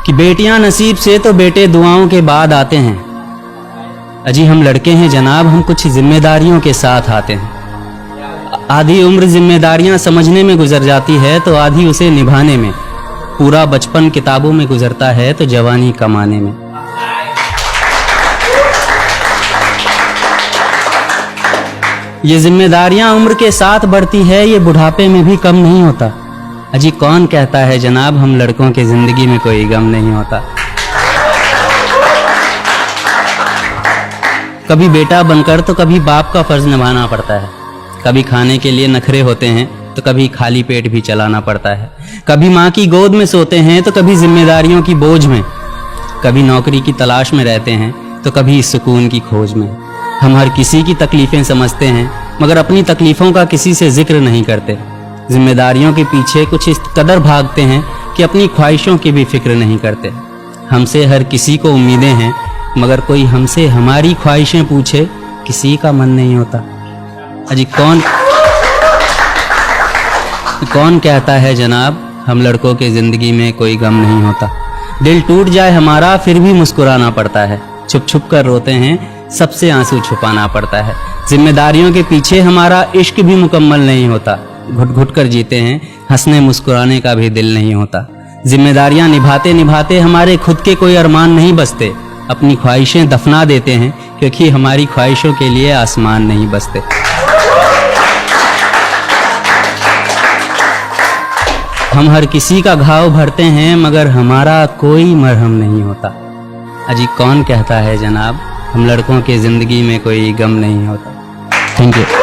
कि बेटियां नसीब से तो बेटे दुआओं के बाद आते हैं। अजी हम लड़के हैं जनाब, हम कुछ जिम्मेदारियों के साथ आते हैं। आधी उम्र जिम्मेदारियां समझने में गुजर जाती है तो आधी उसे निभाने में। पूरा बचपन किताबों में गुजरता है तो जवानी कमाने में। ये जिम्मेदारियां उम्र के साथ बढ़ती है, ये बुढ़ापे में भी कम नहीं होता। अजी कौन कहता है जनाब हम लड़कों की जिंदगी में कोई गम नहीं होता। कभी बेटा बनकर तो कभी बाप का फर्ज निभाना पड़ता है। कभी खाने के लिए नखरे होते हैं तो कभी खाली पेट भी चलाना पड़ता है। कभी माँ की गोद में सोते हैं तो कभी जिम्मेदारियों की बोझ में। कभी नौकरी की तलाश में रहते हैं तो कभी सुकून की खोज में। हम हर किसी की तकलीफें समझते हैं मगर अपनी तकलीफों का किसी से जिक्र नहीं करते। जिम्मेदारियों के पीछे कुछ इस कदर भागते हैं कि अपनी ख्वाहिशों की भी फिक्र नहीं करते। हमसे हर किसी को उम्मीदें हैं मगर कोई हमसे हमारी ख्वाहिशें पूछे किसी का मन नहीं होता। अजी कौन कहता है जनाब हम लड़कों के जिंदगी में कोई गम नहीं होता। दिल टूट जाए हमारा फिर भी मुस्कुराना पड़ता है। छुप छुप कर रोते हैं सबसे आंसू छुपाना पड़ता है। जिम्मेदारियों के पीछे हमारा इश्क भी मुकम्मल नहीं होता। घुट घुट कर जीते हैं, हंसने मुस्कुराने का भी दिल नहीं होता। जिम्मेदारियां निभाते निभाते हमारे खुद के कोई अरमान नहीं बसते। अपनी ख्वाहिशें दफना देते हैं क्योंकि हमारी ख्वाहिशों के लिए आसमान नहीं बसते। हम हर किसी का घाव भरते हैं मगर हमारा कोई मरहम नहीं होता। अजी कौन कहता है जनाब हम लड़कों की जिंदगी में कोई गम नहीं होता। Thank you.